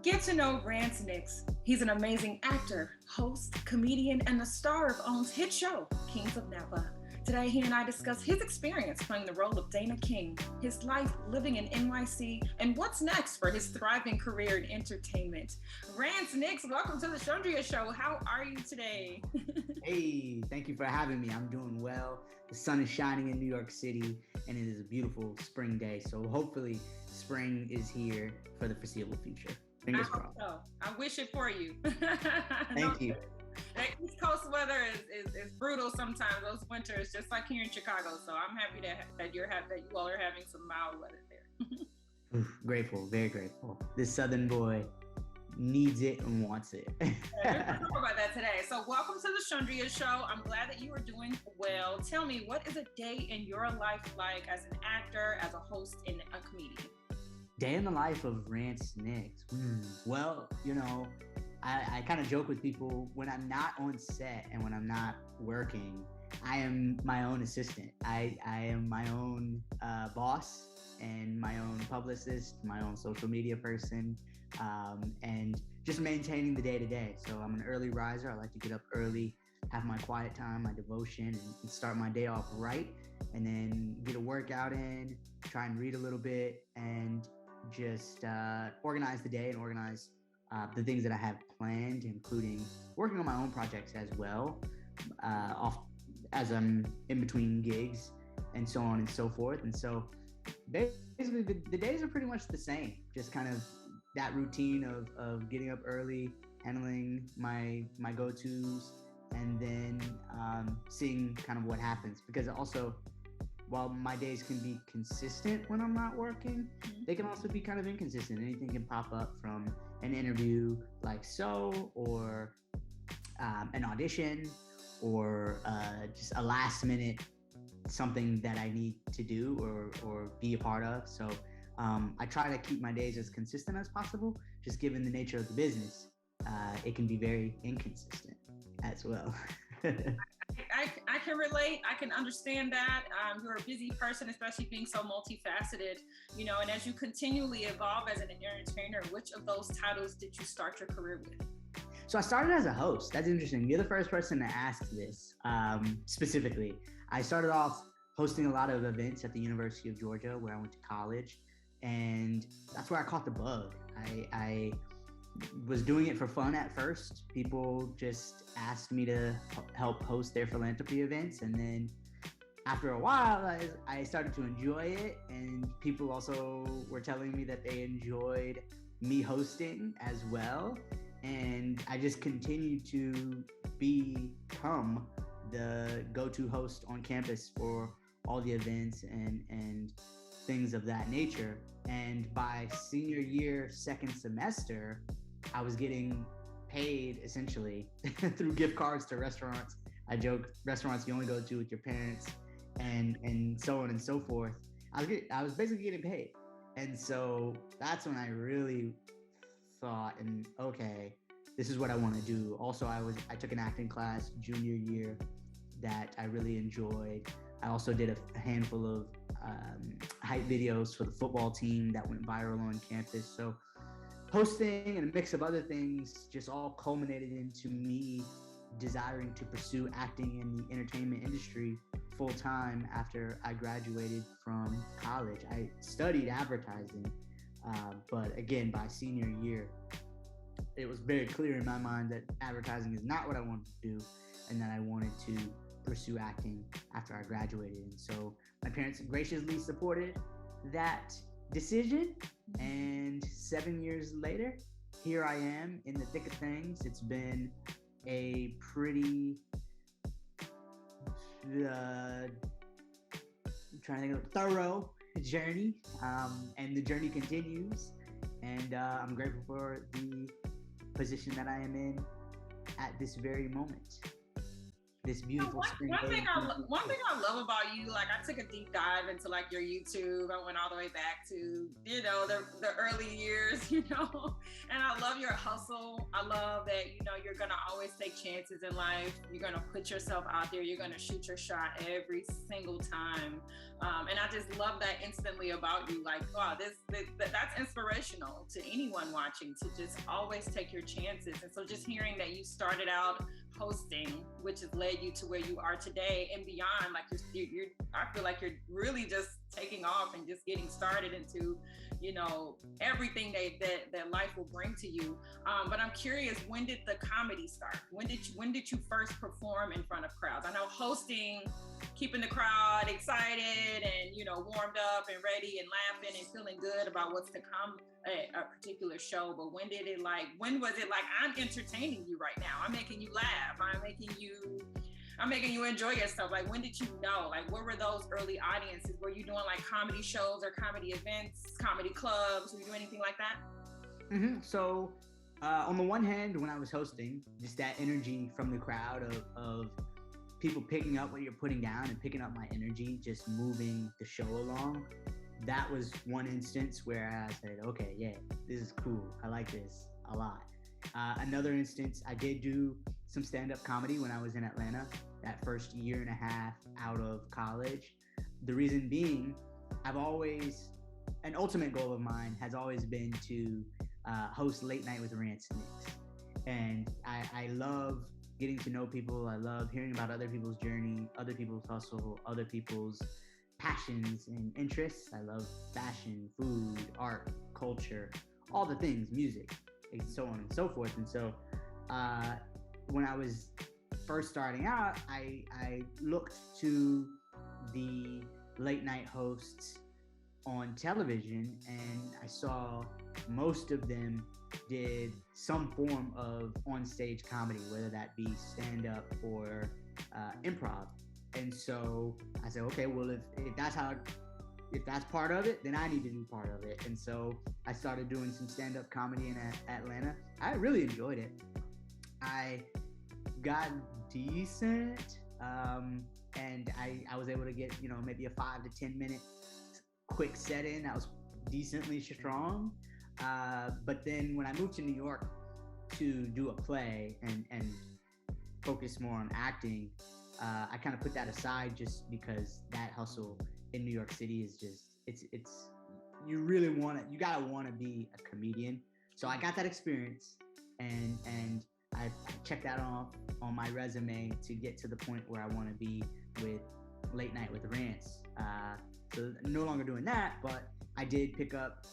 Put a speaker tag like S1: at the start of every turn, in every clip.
S1: Get to know Rance Nix. He's an amazing actor, host, comedian, and the star of OWN's hit show, Kings of Napa. Today, he and I discuss his experience playing the role of Dana King, his life living in NYC, and what's next for his thriving career in entertainment. Rance Nix, welcome to the Chundria show. How are you today?
S2: Hey, thank you for having me. I'm doing well. The sun is shining in New York City, and it is a beautiful spring day. So hopefully, spring is here for the foreseeable future. Fingers crossed.
S1: So. I wish it for you.
S2: Thank you.
S1: That East Coast weather is brutal sometimes. Those winters, just like here in Chicago. So I'm happy that you all are having some mild weather there.
S2: Grateful, very grateful. This Southern boy needs it and wants it.
S1: We're going to talk about that today. So welcome to the Chundria show. I'm glad that you are doing well. Tell me, what is a day in your life like as an actor, as a host, and a comedian?
S2: Day in the life of Rance Nix. Well, I kind of joke with people when I'm not on set and when I'm not working, I am my own assistant. I am my own boss and my own publicist, my own social media person, and just maintaining the day to day. So I'm an early riser. I like to get up early, have my quiet time, my devotion, and start my day off right, and then get a workout in, try and read a little bit, and just organize the day and organize the things that I have planned, including working on my own projects as well, as I'm in between gigs and so on and so forth. And so basically the days are pretty much the same, just kind of that routine of getting up early, handling my go-tos, and then seeing kind of what happens. Because also, while my days can be consistent when I'm not working, they can also be kind of inconsistent. Anything can pop up from an interview like so, or an audition, or just a last minute something that I need to do or be a part of. So I try to keep my days as consistent as possible, just given the nature of the business. It can be very inconsistent as well.
S1: I can relate. I can understand that. You're a busy person, especially being so multifaceted, and as you continually evolve as an entertainer, which of those titles did you start your career with?
S2: So I started as a host. That's interesting. You're the first person to ask this specifically. I started off hosting a lot of events at the University of Georgia, where I went to college, and that's where I caught the bug. I was doing it for fun at first. People just asked me to help host their philanthropy events, and then after a while I started to enjoy it, and people also were telling me that they enjoyed me hosting as well, and I just continued to become the go-to host on campus for all the events and things of that nature. And by senior year, second semester, I was getting paid essentially through gift cards to restaurants. I joke, restaurants you only go to with your parents, and so on and so forth. I was basically getting paid. And so that's when I really thought, okay, this is what I want to do. Also, I took an acting class junior year that I really enjoyed. I also did a handful of hype videos for the football team that went viral on campus. So hosting and a mix of other things just all culminated into me desiring to pursue acting in the entertainment industry full time after I graduated from college. I studied advertising, but again, by senior year, it was very clear in my mind that advertising is not what I wanted to do, and that I wanted to pursue acting after I graduated. And so my parents graciously supported that decision, and 7 years later, here I am in the thick of things. It's been a pretty thorough journey, and the journey continues, and I'm grateful for the position that I am in at this very moment. This beautiful spring
S1: one thing I love about you, like I took a deep dive into like your YouTube. I went all the way back to the early years, and I love your hustle. I love that, you're going to always take chances in life. You're going to put yourself out there. You're going to shoot your shot every single time. And I just love that instantly about you. Like, wow, that's inspirational to anyone watching, to just always take your chances. And so just hearing that you started out hosting, which has led you to where you are today and beyond, like I feel like you're really just taking off and just getting started into, everything that life will bring to you. But I'm curious, when did the comedy start? When did you first perform in front of crowds? I know hosting, keeping the crowd excited and, warmed up and ready and laughing and feeling good about what's to come a particular show. But when was it like, I'm entertaining you right now, I'm making you laugh, I'm making you enjoy yourself? Like, when did you know? Like, what were those early audiences? Were you doing like comedy shows or comedy events, comedy clubs? Were you doing anything like that?
S2: Mm-hmm. So on the one hand, when I was hosting, just that energy from the crowd of people picking up what you're putting down and picking up my energy, just moving the show along. That was one instance where I said, okay, yeah, this is cool. I like this a lot. Another instance, I did do some stand-up comedy when I was in Atlanta, that first year and a half out of college. The reason being, an ultimate goal of mine has always been to host Late Night with Rance Nix. And I love getting to know people. I love hearing about other people's journey, other people's hustle, other people's passions and interests. I love fashion, food, art, culture, all the things, music, and so on and so forth. And so when I was first starting out, I looked to the late night hosts on television, and I saw most of them did some form of on-stage comedy, whether that be stand-up or improv. And so I said, okay, well, if that's part of it, then I need to be part of it. And so I started doing some stand-up comedy in Atlanta. I really enjoyed it. I got decent, and I was able to get, maybe a 5 to 10 minute quick set in. That was decently strong. But then when I moved to New York to do a play and focus more on acting, I kind of put that aside just because that hustle in New York City is just, it's you really you gotta want to be a comedian. So I got that experience, and I checked that off on my resume to get to the point where I want to be with Late Night with Rance. So no longer doing that, but I did pick up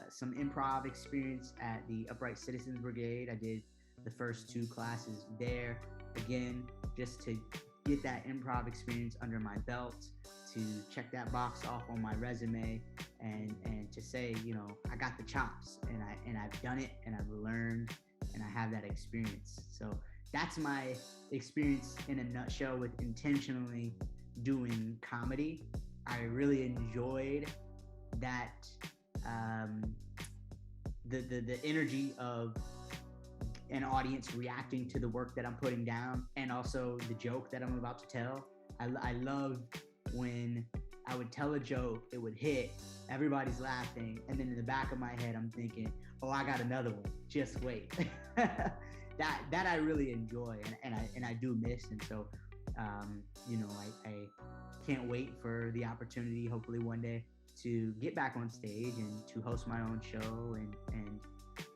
S2: some improv experience at the Upright Citizens Brigade. I did the first 2 classes there, again, just to get that improv experience under my belt, to check that box off on my resume, and to say, I got the chops, and I've done it, and I've learned, and I have that experience. So that's my experience in a nutshell with intentionally doing comedy. I really enjoyed that, the energy of an audience reacting to the work that I'm putting down, and also the joke that I'm about to tell. I loved when I would tell a joke, it would hit, everybody's laughing, and then in the back of my head, I'm thinking, oh, I got another one, just wait. that I really enjoy, and I do miss. And so, I can't wait for the opportunity, hopefully one day, to get back on stage and to host my own show and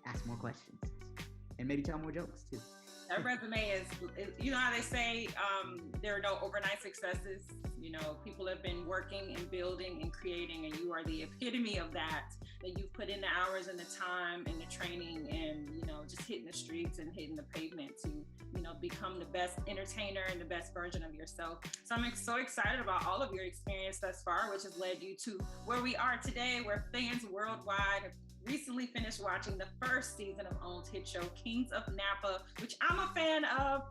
S2: ask more questions and maybe tell more jokes too.
S1: That resume is, how they say, there are no overnight successes. People have been working and building and creating, and you are the epitome of that you've put in the hours and the time and the training and, just hitting the streets and hitting the pavement to, become the best entertainer and the best version of yourself. So I'm so excited about all of your experience thus far, which has led you to where we are today, where fans worldwide have recently finished watching the first season of OWN's hit show, Kings of Napa, which I'm a fan of.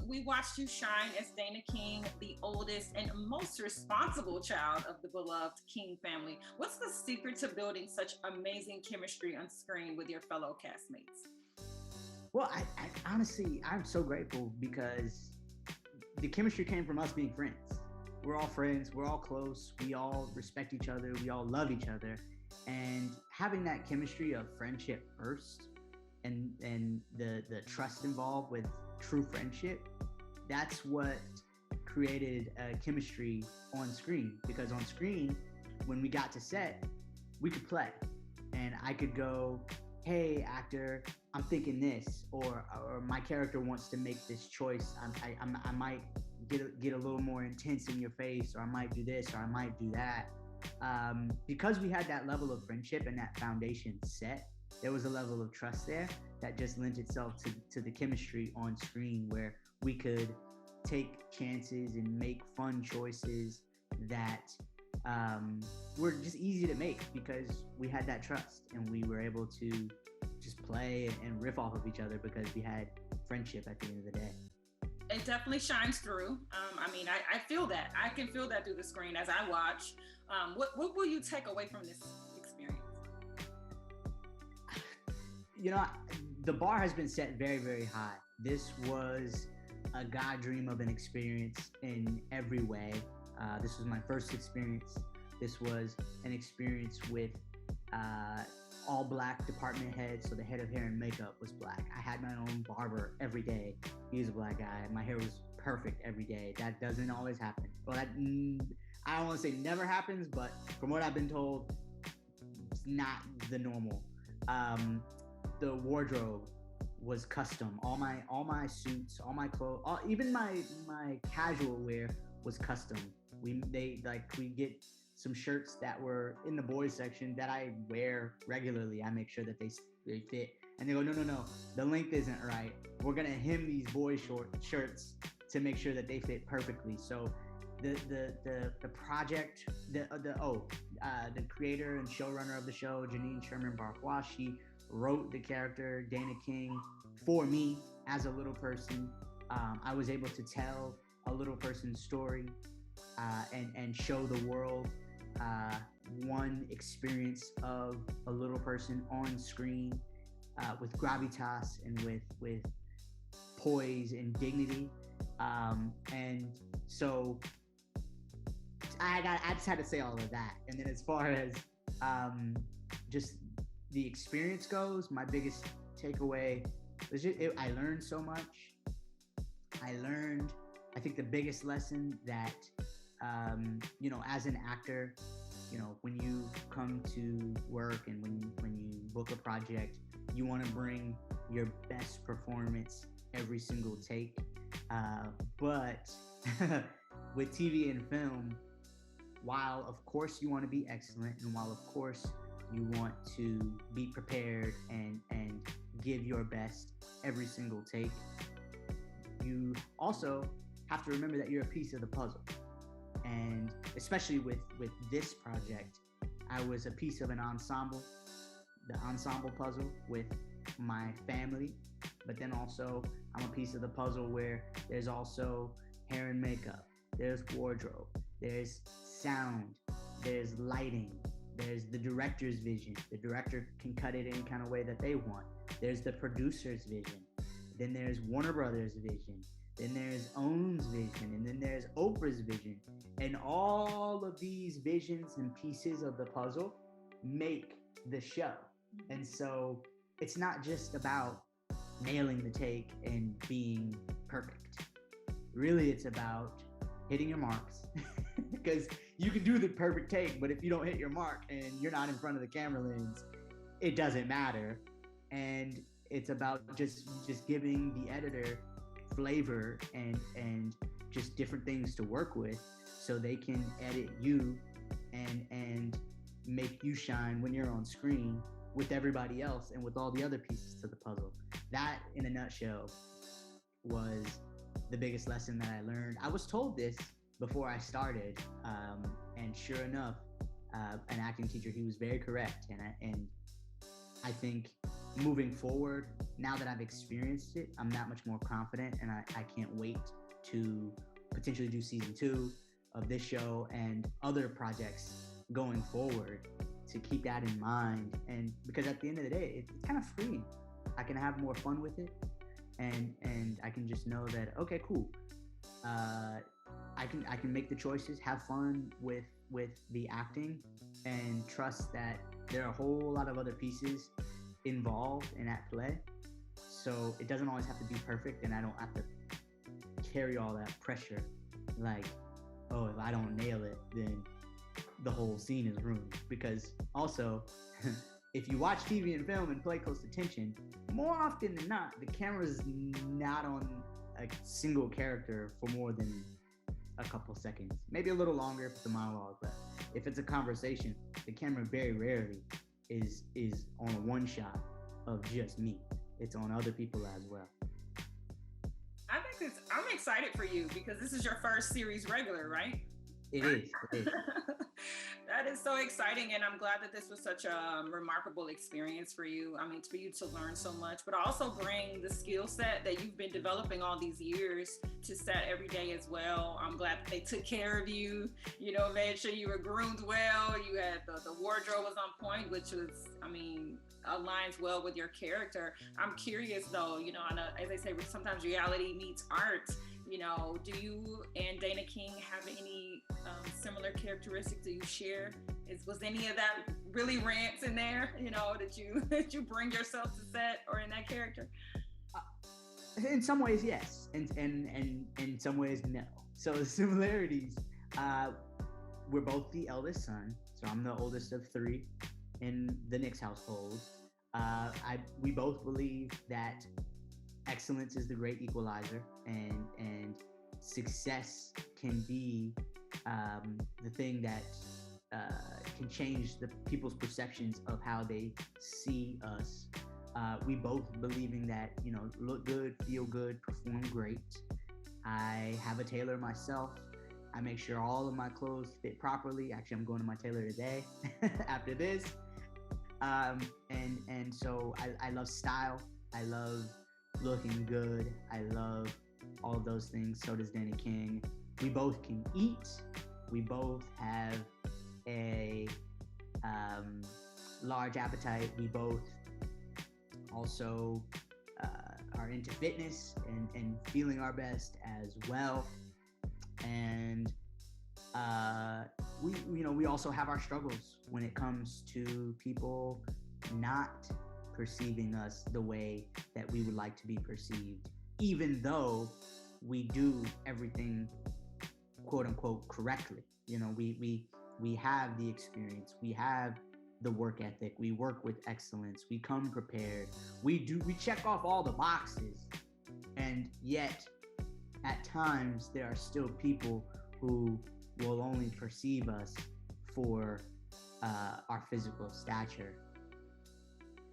S1: We watched you shine as Dana King, the oldest and most responsible child of the beloved King family. What's the secret to building such amazing chemistry on screen with your fellow castmates?
S2: Well, I honestly, I'm so grateful because the chemistry came from us being friends. We're all friends, we're all close, we all respect each other, we all love each other. And having that chemistry of friendship first and the trust involved with true friendship, that's what created a chemistry on screen. Because on screen, when we got to set, we could play, and I could go, "Hey, actor, I'm thinking this," or my character wants to make this choice. I might get a little more intense in your face, or I might do this, or I might do that. Because we had that level of friendship and that foundation set, there was a level of trust there that just lent itself to the chemistry on screen, where we could take chances and make fun choices that were just easy to make because we had that trust, and we were able to just play and riff off of each other because we had friendship at the end of the day.
S1: It definitely shines through. I mean, I feel that. I can feel that through the screen as I watch. What will you take away from this experience?
S2: You know, the bar has been set very, very high. This was a God dream of an experience in every way. This was my first experience. This was an experience with all black department head. So the head of hair and makeup was black. I had my own barber every day. He was a black guy. My hair was perfect every day. That doesn't always happen. Well, that I don't want to say never happens, but from what I've been told, it's not the normal. The wardrobe was custom. All my suits, all my clothes, even my casual wear was custom. We get some shirts that were in the boys section that I wear regularly. I make sure that they fit. And they go, no, the length isn't right. We're gonna hem these boys shirts to make sure that they fit perfectly. So the project, the creator and showrunner of the show, Janine Sherman Barbois, she wrote the character Dana King for me as a little person. I was able to tell a little person's story and show the world one experience of a little person on screen with gravitas and with poise and dignity. And so I just had to say all of that. And then as far as just the experience goes, my biggest takeaway was I learned so much. I think the biggest lesson that, as an actor, when you come to work and when you book a project, you want to bring your best performance every single take. But with TV and film, while of course you want to be excellent, and while of course you want to be prepared and give your best every single take, you also have to remember that you're a piece of the puzzle. And especially with this project, I was a piece of the ensemble puzzle with my family, but then also I'm a piece of the puzzle where there's also hair and makeup, there's wardrobe, there's sound, there's lighting, there's the director's vision. The director can cut it any kind of way that they want. There's the producer's vision. Then there's Warner Brothers' vision. Then there's Own's vision. And then there's Oprah's vision. And all of these visions and pieces of the puzzle make the show. And so it's not just about nailing the take and being perfect. Really, it's about hitting your marks. Because you can do the perfect take, but if you don't hit your mark and you're not in front of the camera lens, it doesn't matter. And it's about just giving the editor flavor and just different things to work with, so they can edit you and make you shine when you're on screen with everybody else and with all the other pieces to the puzzle. That, in a nutshell, was the biggest lesson that I learned. I was told this before I started, and sure enough, an acting teacher, he was very correct. And I think moving forward, now that I've experienced it, I'm that much more confident, and I can't wait to potentially do season 2 of this show and other projects going forward, to keep that in mind. And because at the end of the day, it's kind of freeing. I can have more fun with it, and I can just know that, okay, cool. I can make the choices, have fun with the acting, and trust that there are a whole lot of other pieces involved and at play. So it doesn't always have to be perfect, and I don't have to carry all that pressure. Like, oh, if I don't nail it, then the whole scene is ruined. Because also, if you watch TV and film and pay close attention, more often than not, the camera's not on a single character for more than a couple seconds, maybe a little longer if it's a monologue. But if it's a conversation, the camera very rarely is on a one shot of just me. It's on other people as well.
S1: I'm excited for you because this is your first series regular, right?
S2: It is.
S1: That is so exciting, and I'm glad that this was such a remarkable experience for you. I mean, for you to learn so much, but also bring the skill set that you've been developing all these years to set every day as well. I'm glad that they took care of you, made sure you were groomed well. You had the wardrobe was on point, which was, I mean, aligns well with your character. I'm curious though, I know, as they say, sometimes reality meets art. Do you and Dana King have any similar characteristics that you share? Was any of that really Rance in there? Did you bring yourself to set or in that character?
S2: In some ways, yes, and in some ways, no. So the similarities, we're both the eldest son, so I'm the oldest of three in the Nix household. We both believe that excellence is the great equalizer, and success can be the thing that can change the people's perceptions of how they see us. We both believing that, look good, feel good, perform great. I have a tailor myself. I make sure all of my clothes fit properly. Actually, I'm going to my tailor today after this. And so I love style. I love looking good. I love all of those things. So does Danny King. We both can eat. We both have a large appetite. We both also are into fitness and feeling our best as well. And we also have our struggles when it comes to people not perceiving us the way that we would like to be perceived, even though we do everything quote unquote correctly. We have the experience, we have the work ethic, we work with excellence, we come prepared, we check off all the boxes, and yet at times there are still people who will only perceive us for our physical stature.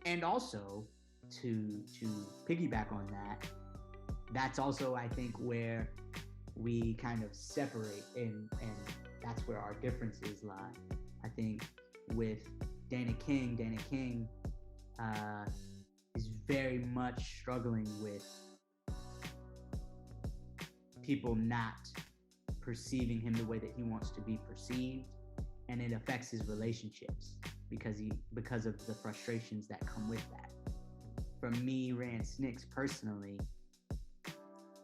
S2: And also, to piggyback on that, that's also, I think, where we kind of separate, and that's where our differences lie. I think with Dana King is very much struggling with people not perceiving him the way that he wants to be perceived, and it affects his relationships because of the frustrations that come with that. For me, Rance Nix personally,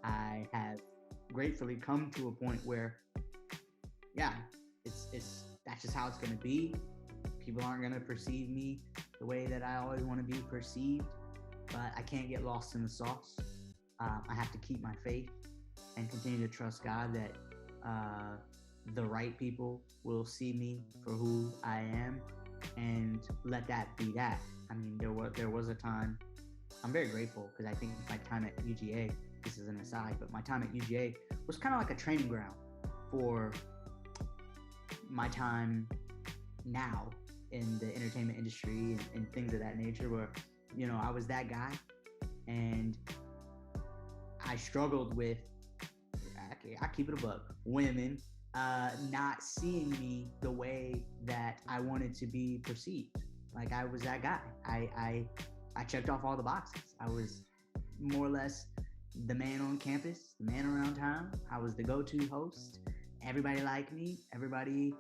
S2: I have gratefully come to a point where, yeah, it's that's just how it's gonna be. People aren't gonna perceive me the way that I always want to be perceived, but I can't get lost in the sauce. I have to keep my faith and continue to trust God that the right people will see me for who I am, and let that be that. I mean, there was a time, I'm very grateful because I think my time at UGA, this is an aside, but my time at UGA was kind of like a training ground for my time now in the entertainment industry and things of that nature, where, I was that guy, and I struggled with, I keep it above, women not seeing me the way that I wanted to be perceived. Like, I was that guy. I checked off all the boxes. I was more or less the man on campus, the man around town. I was the go-to host. Everybody liked me. Everybody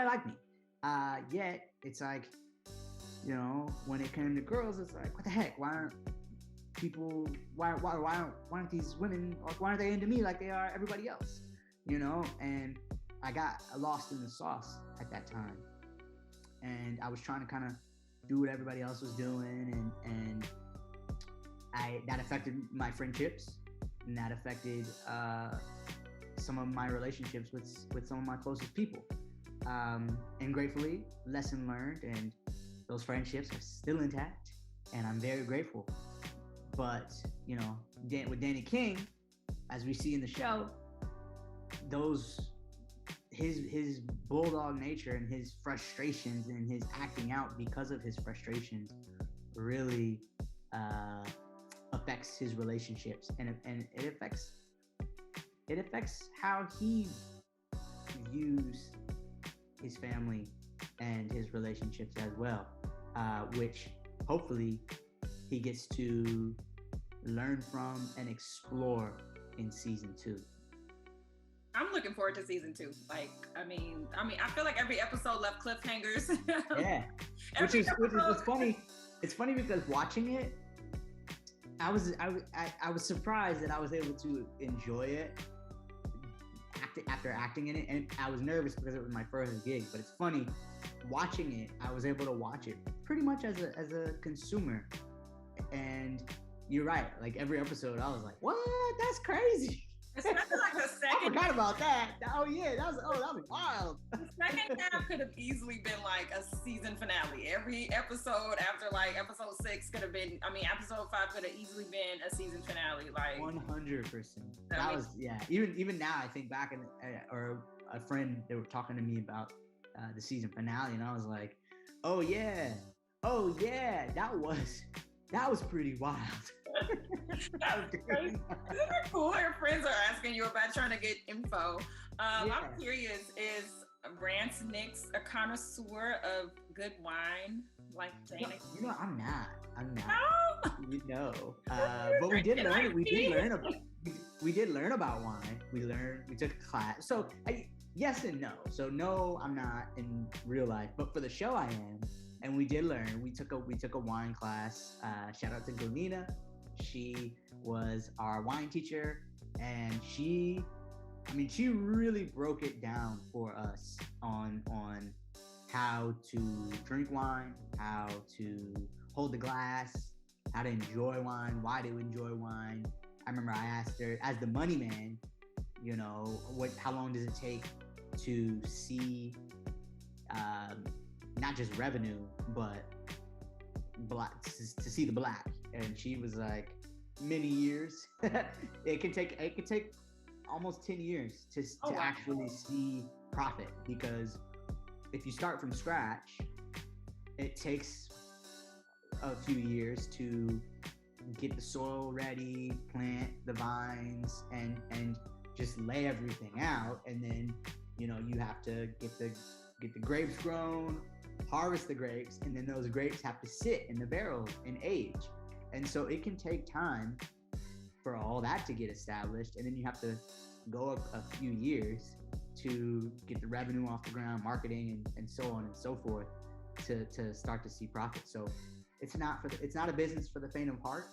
S2: liked me. Yet it's like, when it came to girls, it's like, what the heck? Why aren't people? Why aren't these women? Why aren't they into me like they are everybody else? And I got lost in the sauce at that time, and I was trying to kind of do what everybody else was doing, and that affected my friendships, and that affected some of my relationships with some of my closest people. And gratefully, lesson learned, and those friendships are still intact, and I'm very grateful. But with Danny King, as we see in the show, his bulldog nature and his frustrations and his acting out because of his frustrations really affects his relationships, and it affects how he views his family and his relationships as well, which hopefully he gets to learn from and explore in season 2.
S1: I'm looking forward to season 2. Like, I mean, I feel like every episode left cliffhangers.
S2: Yeah, which is funny. It's funny because watching it, I was surprised that I was able to enjoy it after acting in it, and I was nervous because it was my first gig. But it's funny watching it. I was able to watch it pretty much as a consumer, and you're right. Like every episode, I was like, "What? That's crazy."
S1: Especially like the second.
S2: I forgot about that. Oh yeah, that was wild.
S1: The second half could have easily been like a season finale. Every episode after like episode 6 could have been. I mean, episode 5 could have easily been a season finale. Like
S2: 100%. That was Even now, I think back or a friend, they were talking to me about the season finale, and I was like, oh yeah, that was pretty wild.
S1: Isn't it cool? Your friends are asking you about trying to get info. I'm curious, is Rance Nix a connoisseur of good wine like Dana?
S2: I'm not.
S1: No?
S2: But we did learn about wine. We took a class. So yes and no. So no, I'm not in real life, but for the show I am. And we did learn. We took a wine class. Shout out to Galina. She was our wine teacher, and she really broke it down for us on how to drink wine, how to hold the glass, how to enjoy wine, why to enjoy wine. I remember I asked her, as the money man, how long does it take to see not just revenue, but to see the black? And she was like, many years. it could take almost 10 years to actually see profit, because if you start from scratch, it takes a few years to get the soil ready, plant the vines, and just lay everything out, and then you have to get the grapes grown, harvest the grapes, and then those grapes have to sit in the barrel and age. And so it can take time for all that to get established, and then you have to go a few years to get the revenue off the ground, marketing, and so on and so forth, to start to see profit. So it's not a business for the faint of heart,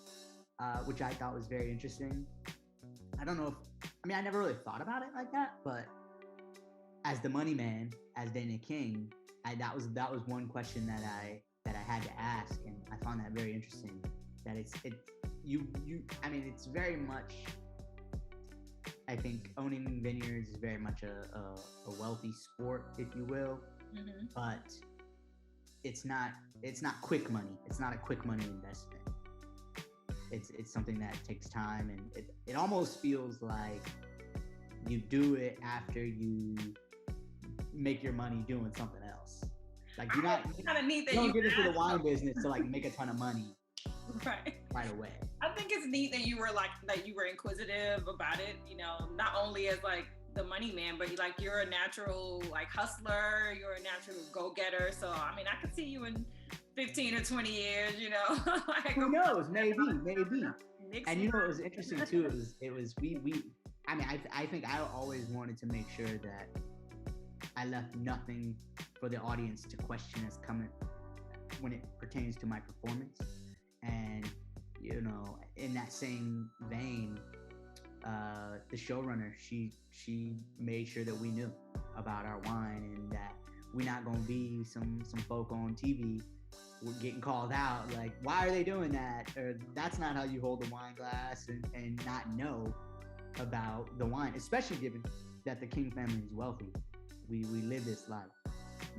S2: which I thought was very interesting. I don't know I never really thought about it like that, but as the money man, as Dana King, that was one question that I had to ask, and I found that very interesting. That it's very much, I think owning vineyards is very much a wealthy sport, if you will, but it's not quick money. It's not a quick money investment. It's something that takes time, and it almost feels like you do it after you make your money doing something else. Like you don't get into the wine business to like make a ton of money right away.
S1: I think it's neat that you were inquisitive about it, not only as like the money man, but like you're a natural like hustler, you're a natural go-getter. So I could see you in 15 or 20 years, like,
S2: who knows, maybe. And what was interesting too, I think I always wanted to make sure that I left nothing for the audience to question as coming when it pertains to my performance. And in that same vein, the showrunner, she made sure that we knew about our wine, and that we're not gonna be some folk on TV were getting called out, like, why are they doing that? Or that's not how you hold a wine glass, and not know about the wine, especially given that the King family is wealthy. We live this life.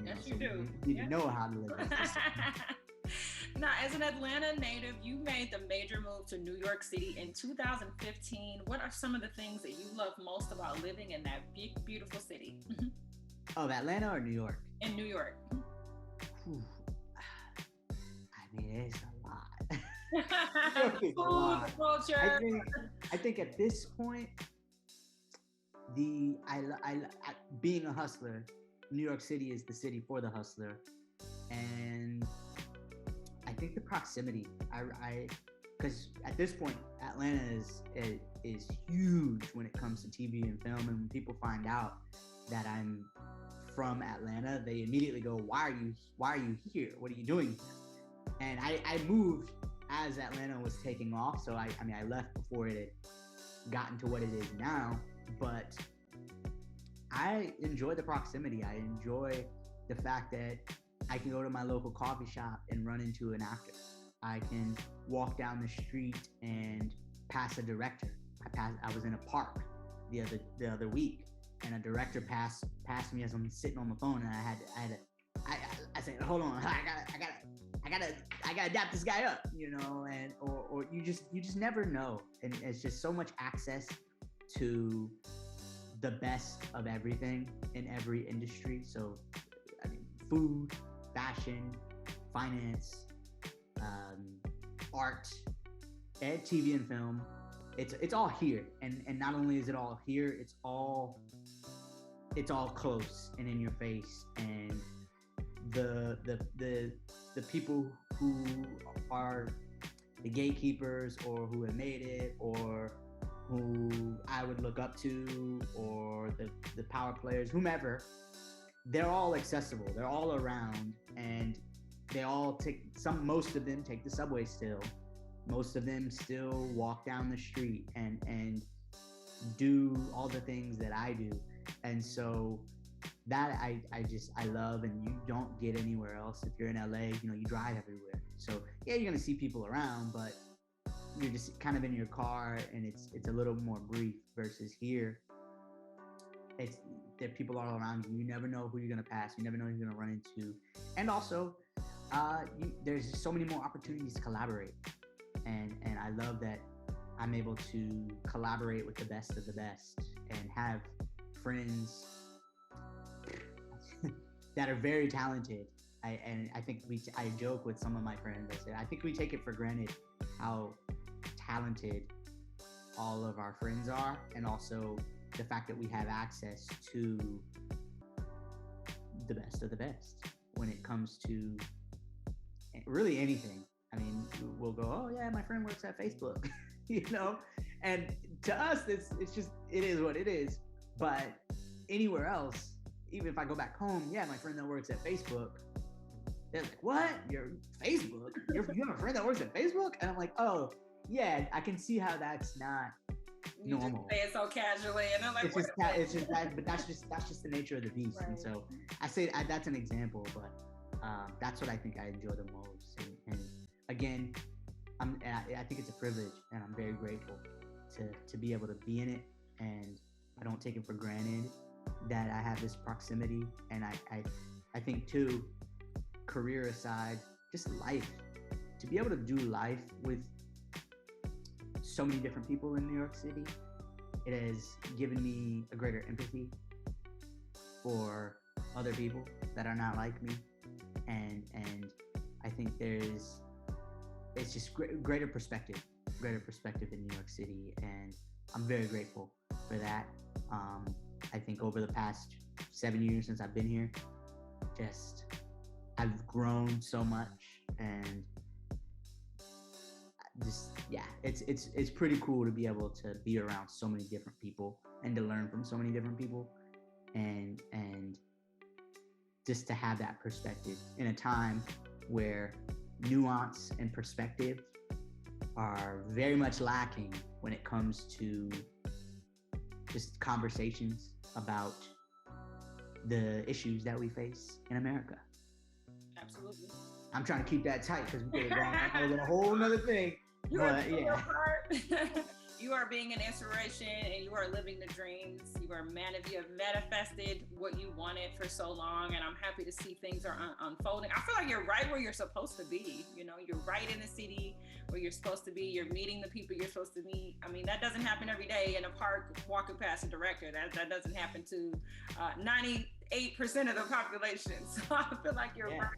S1: Yes,
S2: So
S1: you do.
S2: We know how to live this.
S1: Now, as an Atlanta native, you made the major move to New York City in 2015. What are some of the things that you love most about living in that big, beautiful city?
S2: Of Atlanta or New York?
S1: In New York.
S2: Whew. I mean, it's a lot.
S1: The food, the culture.
S2: I think at this point, being a hustler, New York City is the city for the hustler, and I think the proximity. Because at this point, Atlanta is huge when it comes to TV and film, and when people find out that I'm from Atlanta, they immediately go, "Why are you here? What are you doing?" And I moved as Atlanta was taking off, so I left before it had gotten to what it is now, but I enjoy the proximity. I enjoy the fact that I can go to my local coffee shop and run into an actor. I can walk down the street and pass a director. I was in a park the other week, and a director passed me as I'm sitting on the phone, and I said, hold on, I gotta dap this guy up, and or you just never know, and it's just so much access to the best of everything in every industry. So, I mean, food, fashion, finance, art, and TV and film. It's all here, and not only is it all here, it's all close and in your face, and the people who are the gatekeepers, or who have made it, or who I would look up to, or the power players, whomever, they're all accessible. They're all around, and they all most of them take the subway still. Most of them still walk down the street and do all the things that I do. And so that I love, and you don't get anywhere else. If you're in LA, you drive everywhere. So yeah, you're gonna see people around, but you're just kind of in your car, and it's a little more brief, versus here. There people all around you. You never know who you're gonna pass. You never know who you're gonna run into. And also, there's so many more opportunities to collaborate. And I love that I'm able to collaborate with the best of the best, and have friends that are very talented. I think I joke with some of my friends. I say, I think we take it for granted how talented all of our friends are, and also the fact that we have access to the best of the best when it comes to really anything. I mean, we'll go, oh yeah, my friend works at Facebook, and to us, it's just, it is what it is. But anywhere else, even if I go back home, yeah, my friend that works at Facebook, they're like, what? Your Facebook? You have a friend that works at Facebook? And I'm like, oh yeah, I can see how that's not normal.
S1: You just say it so casually, and I'm like,
S2: it's just that, but that's just the nature of the beast. Right. And so I say that's an example, but that's what I think I enjoy the most. And again, I think it's a privilege, and I'm very grateful to be able to be in it, and I don't take it for granted that I have this proximity. And I think too, career aside, just life, to be able to do life with so many different people in New York City, it has given me a greater empathy for other people that are not like me, and I think it's just greater perspective in New York City, and I'm very grateful for that. I think over the past 7 years since I've been here, I've grown so much, and it's pretty cool to be able to be around so many different people, and to learn from so many different people, and just to have that perspective in a time where nuance and perspective are very much lacking when it comes to just conversations about the issues that we face in America.
S1: Absolutely.
S2: I'm trying to keep that tight because we could have gone a whole nother thing.
S1: You are doing your part. You are being an inspiration and you are living the dreams. You have manifested what you wanted for so long, and I'm happy to see things are unfolding. I feel like you're right where you're supposed to be. You know, you're right in the city where you're supposed to be. You're meeting the people you're supposed to meet. I mean, that doesn't happen every day in a park walking past a director. That doesn't happen to 98% of the population. So I feel like you're right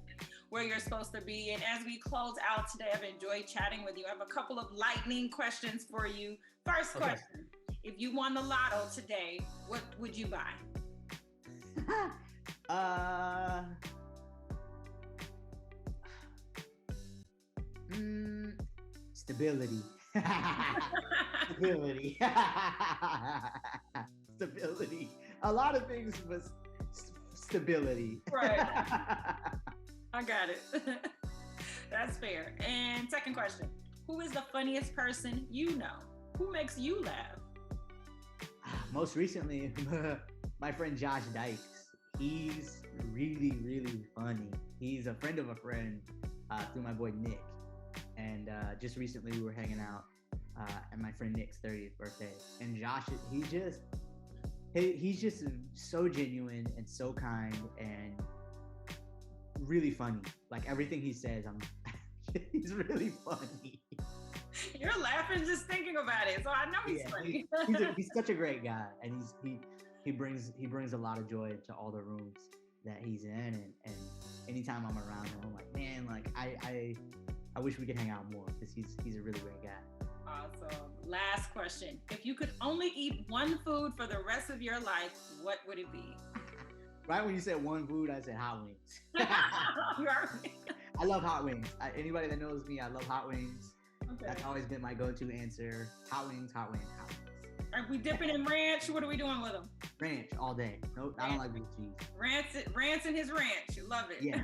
S1: where you're supposed to be. And as we close out today, I've enjoyed chatting with you. I have a couple of lightning questions for you. First question, if you won the lotto today, what would you buy?
S2: Stability. Stability. Stability. A lot of things, but stability.
S1: Right. I got it. That's fair. And second question, who is the funniest person you know? Who makes you laugh?
S2: Most recently, my friend Josh Dykes. He's really, really funny. He's a friend of a friend through my boy Nick. And just recently we were hanging out at my friend Nick's 30th birthday. And Josh, he's just so genuine and so kind and really funny. Like everything he says, he's really funny.
S1: You're laughing just thinking about it, so I know he's funny.
S2: He's such a great guy, and he brings a lot of joy to all the rooms that he's in, and anytime I'm around him, I'm like, man, like I wish we could hang out more because he's a really great guy.
S1: Awesome. Last question: if you could only eat one food for the rest of your life, what would it be?
S2: Right when you said one food, I said hot wings. I love hot wings. Anybody that knows me, I love hot wings. Okay. That's always been my go-to answer. Hot wings, hot wings, hot wings.
S1: Are we dipping in ranch? What are we doing with them?
S2: Ranch all day. Nope, I don't like blue cheese.
S1: Rance and his ranch. You love it.
S2: Yes.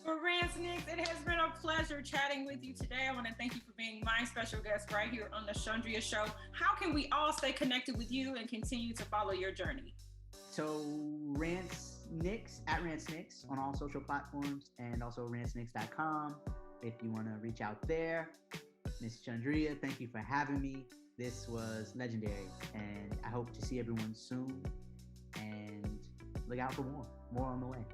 S1: For Rance Nix, it has been a pleasure chatting with you today. I want to thank you for being my special guest right here on the Chundria Show. How can we all stay connected with you and continue to follow your journey?
S2: So Rance Nix, at Rance Nix on all social platforms, and also rancenix.com if you want to reach out there. Miss Chundria, thank you for having me. This was legendary, and I hope to see everyone soon. And look out for more on the way.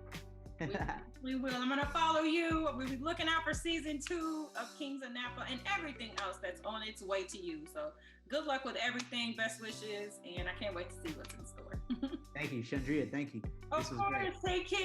S1: We will. I'm going to follow you. We'll be looking out for season 2 of Kings of Napa and everything else that's on its way to you. So good luck with everything. Best wishes. And I can't wait to see what's in store.
S2: Thank you, Chundria. Thank you.
S1: Of course. Take care.